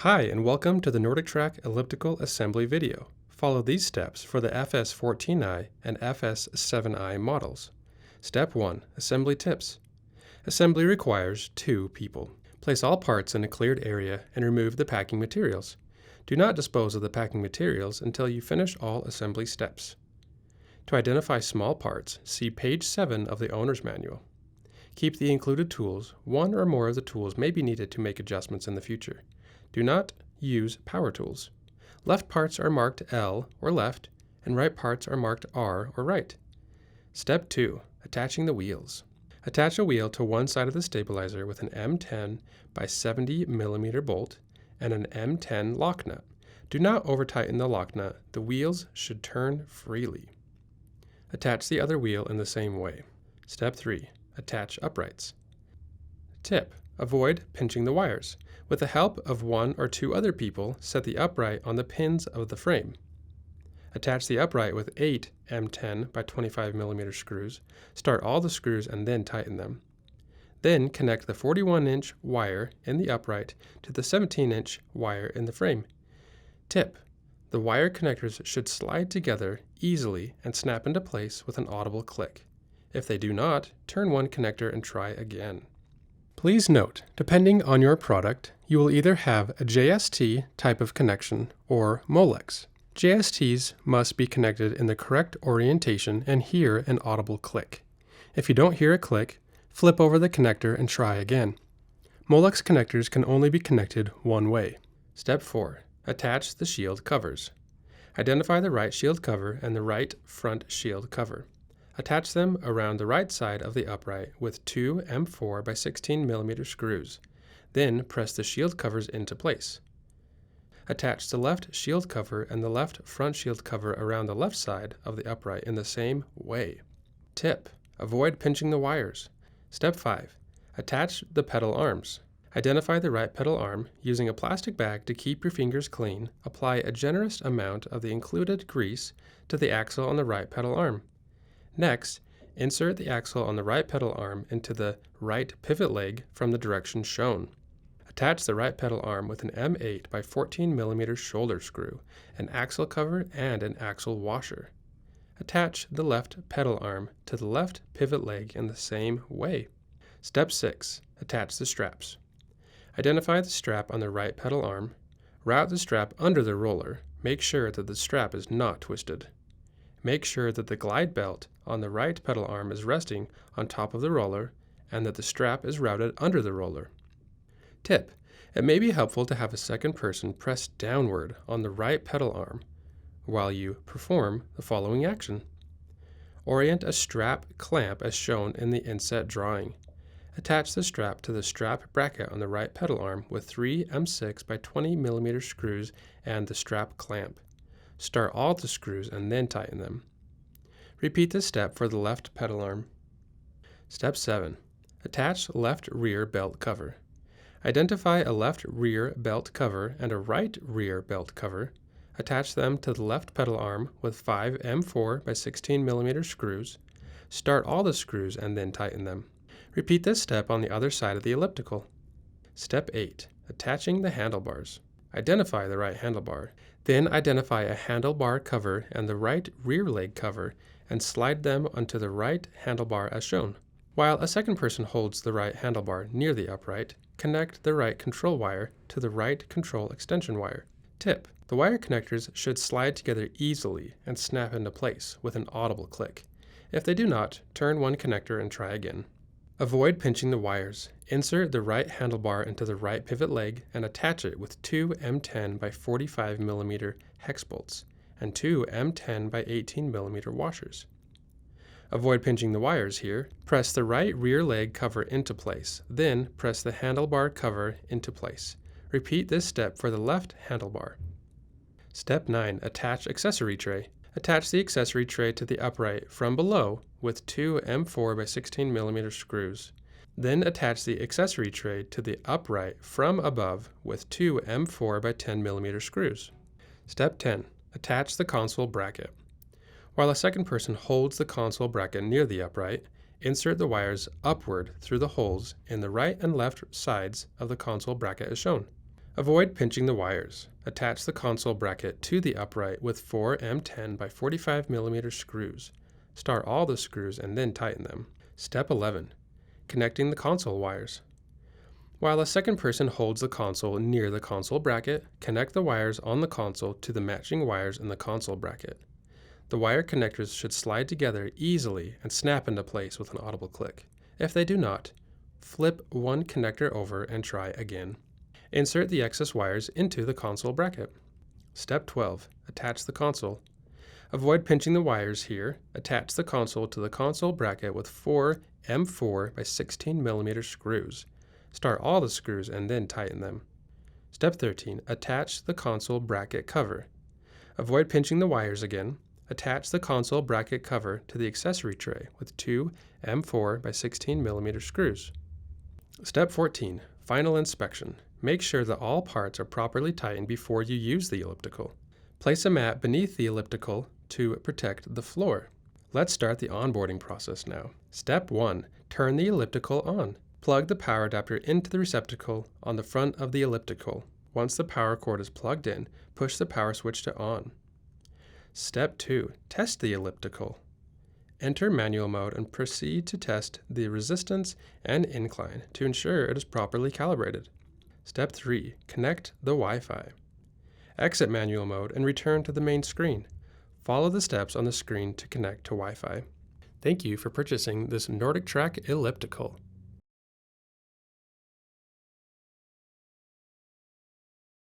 Hi, and welcome to the NordicTrack Elliptical Assembly video. Follow these steps for the FS14i and FS7i models. Step 1. Assembly tips. Assembly requires 2 people. Place all parts in a cleared area and remove the packing materials. Do not dispose of the packing materials until you finish all assembly steps. To identify small parts, see page 7 of the owner's manual. Keep the included tools. One or more of the tools may be needed to make adjustments in the future. Do not use power tools. Left parts are marked L or left, and right parts are marked R or right. Step 2. Attaching the wheels. Attach a wheel to one side of the stabilizer with an M10 by 70 mm bolt and an M10 lock nut. Do not over-tighten the lock nut. The wheels should turn freely. Attach the other wheel in the same way. Step 3. Attach uprights. Tip. Avoid pinching the wires. With the help of 1 or 2 other people, set the upright on the pins of the frame. Attach the upright with 8 M10 by 25 mm screws. Start all the screws and then tighten them. Then connect the 41-inch wire in the upright to the 17-inch wire in the frame. Tip. The wire connectors should slide together easily and snap into place with an audible click. If they do not, turn one connector and try again. Please note, depending on your product, you will either have a JST type of connection or Molex. JSTs must be connected in the correct orientation and hear an audible click. If you don't hear a click, flip over the connector and try again. Molex connectors can only be connected one way. Step 4. Attach the shield covers. Identify the right shield cover and the right front shield cover. Attach them around the right side of the upright with 2 M4 by 16 mm screws. Then press the shield covers into place. Attach the left shield cover and the left front shield cover around the left side of the upright in the same way. Tip. Avoid pinching the wires. Step 5. Attach the pedal arms. Identify the right pedal arm. Using a plastic bag to keep your fingers clean, apply a generous amount of the included grease to the axle on the right pedal arm. Next, insert the axle on the right pedal arm into the right pivot leg from the direction shown. Attach the right pedal arm with an M8 by 14 mm shoulder screw, an axle cover, and an axle washer. Attach the left pedal arm to the left pivot leg in the same way. Step 6. Attach the straps. Identify the strap on the right pedal arm. Route the strap under the roller. Make sure that the strap is not twisted. Make sure that the glide belt on the right pedal arm is resting on top of the roller and that the strap is routed under the roller. Tip. It may be helpful to have a second person press downward on the right pedal arm while you perform the following action. Orient a strap clamp as shown in the inset drawing. Attach the strap to the strap bracket on the right pedal arm with 3 M6 by 20 mm screws and the strap clamp. Start all the screws and then tighten them. Repeat this step for the left pedal arm. Step 7. Attach left rear belt cover. Identify a left rear belt cover and a right rear belt cover. Attach them to the left pedal arm with 5 M4 by 16 mm screws. Start all the screws and then tighten them. Repeat this step on the other side of the elliptical. Step 8. Attaching the handlebars. Identify the right handlebar. Then identify a handlebar cover and the right rear leg cover and slide them onto the right handlebar as shown. While a second person holds the right handlebar near the upright, connect the right control wire to the right control extension wire. Tip. The wire connectors should slide together easily and snap into place with an audible click. If they do not, turn one connector and try again. Avoid pinching the wires. Insert the right handlebar into the right pivot leg and attach it with 2 M10 by 45 mm hex bolts and 2 M10 by 18 mm washers. Avoid pinching the wires here. Press the right rear leg cover into place. Then press the handlebar cover into place. Repeat this step for the left handlebar. Step 9. Attach accessory tray. Attach the accessory tray to the upright from below with 2 M4 by 16 mm screws. Then attach the accessory tray to the upright from above with 2 M4 by 10 mm screws. Step 10. Attach the console bracket. While a second person holds the console bracket near the upright, insert the wires upward through the holes in the right and left sides of the console bracket as shown. Avoid pinching the wires. Attach the console bracket to the upright with 4 M10 by 45 mm screws. Start all the screws and then tighten them. Step 11. Connecting the console wires. While a second person holds the console near the console bracket, connect the wires on the console to the matching wires in the console bracket. The wire connectors should slide together easily and snap into place with an audible click. If they do not, flip one connector over and try again. Insert the excess wires into the console bracket. Step 12. Attach the console. Avoid pinching the wires here. Attach the console to the console bracket with 4 M4 by 16 mm screws. Start all the screws and then tighten them. Step 13. Attach the console bracket cover. Avoid pinching the wires again. Attach the console bracket cover to the accessory tray with 2 M4 by 16 mm screws. Step 14. Final inspection. Make sure that all parts are properly tightened before you use the elliptical. Place a mat beneath the elliptical to protect the floor. Let's start the onboarding process now. Step 1. Turn the elliptical on. Plug the power adapter into the receptacle on the front of the elliptical. Once the power cord is plugged in, push the power switch to on. Step 2. Test the elliptical. Enter manual mode and proceed to test the resistance and incline to ensure it is properly calibrated. Step 3. Connect the Wi-Fi. Exit manual mode and return to the main screen. Follow the steps on the screen to connect to Wi-Fi. Thank you for purchasing this NordicTrack elliptical.